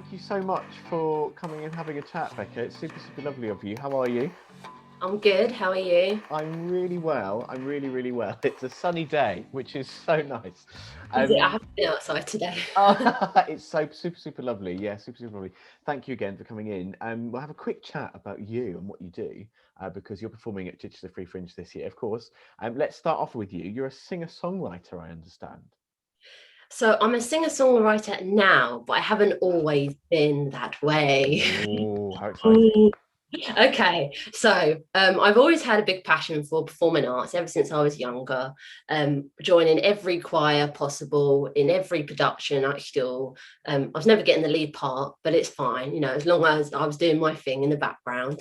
thank you so much for coming and having a chat, Becca. It's super lovely of you. How are you? I'm good. How are you? I'm really well. I'm really well. It's a sunny day, which is so nice. Is it? I Um, haven't been outside today. it's so super lovely. Yeah, super lovely. Thank you again for coming in. We'll have a quick chat about you and what you do, because you're performing at Chichester Free Fringe this year, of course. Let's start off with you. You're a singer-songwriter, I understand. So I'm a singer-songwriter now, but I haven't always been that way. Oh, how exciting! Mm. Okay, so I've always had a big passion for performing arts ever since I was younger. Joining every choir possible in every production at school. I was never getting the lead part, but it's fine, as long as I was doing my thing in the background.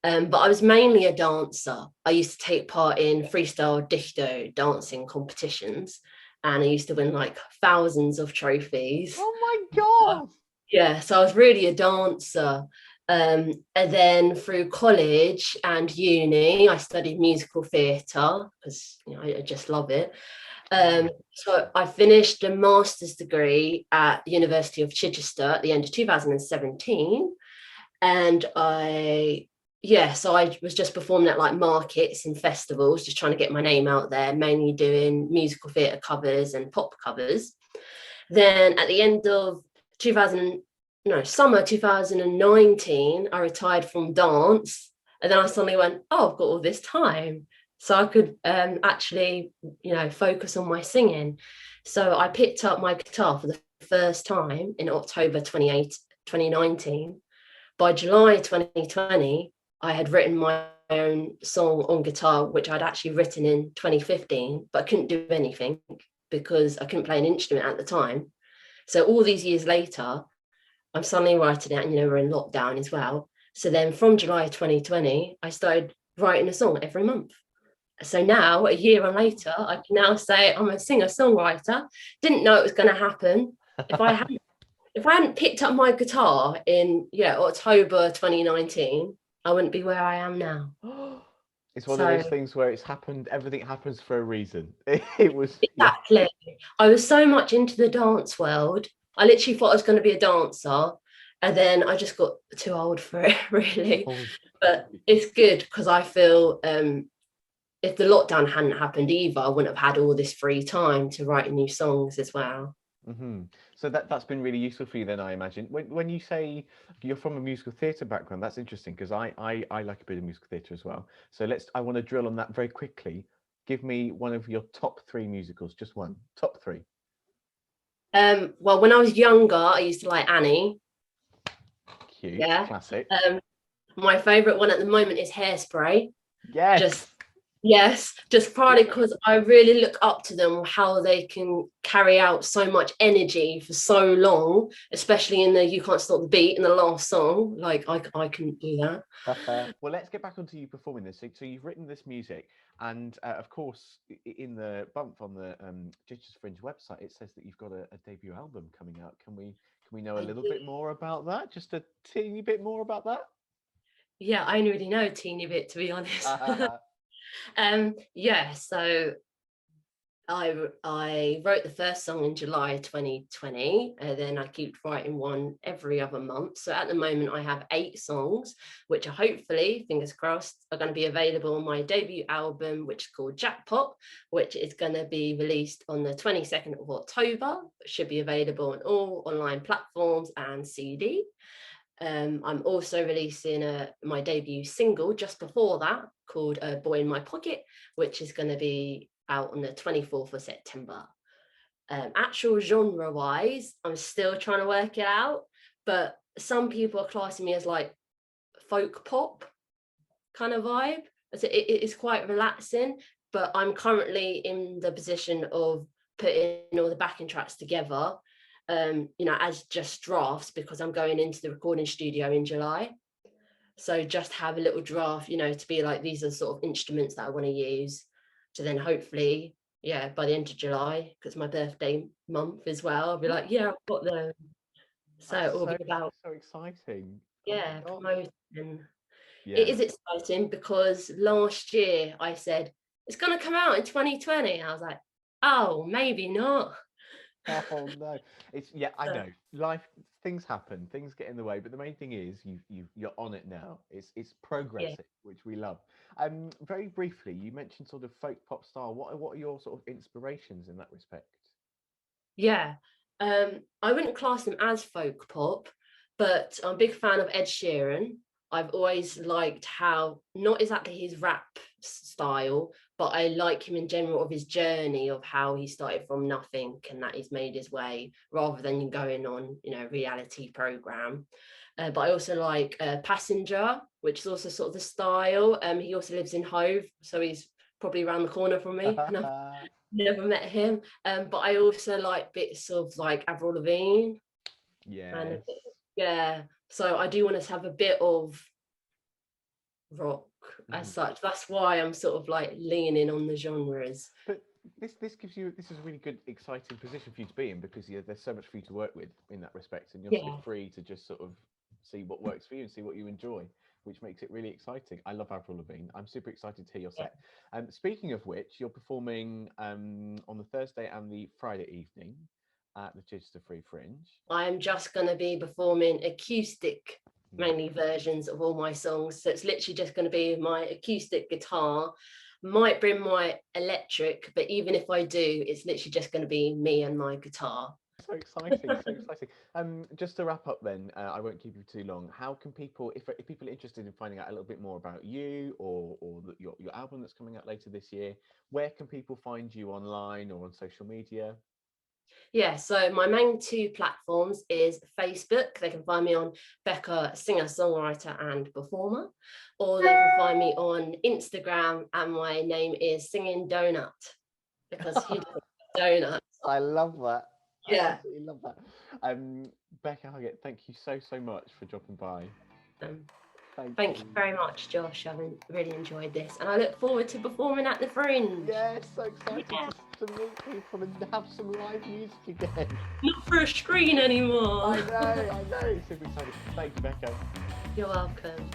But I was mainly a dancer. I used to take part in freestyle dichto dancing competitions, and I used to win like thousands of trophies. Oh my God! Yeah, so I was really a dancer. And then through college and uni, I studied musical theatre because I just love it. Mm. So I finished a master's degree at the University of Chichester at the end of 2017, and so I was just performing at like markets and festivals, just trying to get my name out there, mainly doing musical theatre covers and pop covers. Then at the end of 2000, no, summer 2019, I retired from dance. And then I suddenly went, oh, I've got all this time. So I could actually, focus on my singing. So I picked up my guitar for the first time in October 2019. By July 2020, I had written my own song on guitar, which I'd actually written in 2015, but I couldn't do anything because I couldn't play an instrument at the time. So all these years later, I'm suddenly writing it, and we're in lockdown as well. So then from July 2020, I started writing a song every month. So now, a year on later, I can now say I'm a singer-songwriter. Didn't know it was going to happen. If I hadn't if I hadn't picked up my guitar in October 2019, I wouldn't be where I am now. It's one of So those things where it's happened, everything happens for a reason. It was, yeah. exactly. I was so much into the dance world. I literally thought I was going to be a dancer. And then I just got too old for it, really. Oh, But it's good because I feel if the lockdown hadn't happened either, I wouldn't have had all this free time to write new songs as well. hmm. So that's been really useful for you then, I imagine. When you say you're from a musical theatre background, that's interesting because I like a bit of musical theatre as well. So I want to drill on that very quickly. Give me one of your top three musicals, just one. Top three. Well, when I was younger, I used to like Annie. Cute, Yeah. classic. Um, my favourite one at the moment is Hairspray. Just Yes. Yes, just Yeah. partly because I really look up to them, how they can carry out so much energy for so long, especially in the You Can't Stop the Beat in the last song. Like I couldn't do that. Well, let's get back onto you performing this. So you've written this music, and of course, in the bump on the Chichester Fringe website, it says that you've got a debut album coming out. Can we know a I little do. bit more about that? Just a teeny bit more about that? Yeah, I only really know a teeny bit, to be honest. Yeah, so I wrote the first song in July 2020, and then I keep writing one every other month. So at the moment, I have 8 songs, which are hopefully, fingers crossed, are going to be available on my debut album, which is called Jackpot, which is going to be released on the 22nd of October. It should be available on all online platforms and CD. I'm also releasing my debut single just before that called Boy in My Pocket, which is going to be out on the 24th of September. Actual genre wise, I'm still trying to work it out, but some people are classing me as like folk pop kind of vibe. So it is quite relaxing, but I'm currently in the position of putting all the backing tracks together, as just drafts because I'm going into the recording studio in July. So just have a little draft, to be like, these are sort of instruments that I want to use to then hopefully, yeah, by the end of July, because my birthday month as well, I'll be like, yeah, I've got them. So That's it will be so about, so exciting. Oh my yeah, gosh. promoting. It Yeah. is exciting because last year I said, it's going to come out in 2020. I was like, oh, maybe not. Oh no, it's yeah, I So, know. Life, things happen, things get in the way, but the main thing is you're on it now. It's yeah. progressing, which we love. Very briefly, you mentioned sort of folk pop style. What are your sort of inspirations in that respect? Yeah. I wouldn't class them as folk pop, but I'm a big fan of Ed Sheeran. I've always liked how, not exactly his rap style, but I like him in general of his journey of how he started from nothing and that he's made his way rather than going on, reality program. But I also like Passenger, which is also sort of the style. He also lives in Hove, so he's probably around the corner from me. And I've never met him. But I also like bits of like Avril Lavigne and Yes. yeah. So I do want to have a bit of rock as Mhm. such. That's why I'm sort of like leaning on the genres. But this is a really good, exciting position for you to be in because there's so much for you to work with in that respect, and you're so Yeah. free to just sort of see what works for you and see what you enjoy, which makes it really exciting. I love Avril Lavigne. I'm super excited to hear your Yeah. set. Speaking of which, you're performing on the Thursday and the Friday evening at the Chichester Free Fringe. I'm just going to be performing acoustic Mm. mainly versions of all my songs. So it's literally just going to be my acoustic guitar. Might bring my electric, but even if I do, it's literally just going to be me and my guitar. So exciting, so exciting. Just to wrap up then, I won't keep you too long. How can people, if people are interested in finding out a little bit more about you or your album that's coming out later this year, where can people find you online or on social media? Yeah, so my main two platforms is Facebook. They can find me on Becca, singer, songwriter, and performer, or they can find me on Instagram, and my name is Singing Donut because he does donuts. I love that. I Yeah. absolutely love that. Becca Huggett, thank you so much for dropping by. Um, Thank Thank you you. very much, Josh. I've really enjoyed this, and I look forward to performing at the Fringe. Yeah, so excited Yeah, to meet people and have some live music again. not for a screen anymore. I know, super excited. Thank you, Becca. You're welcome.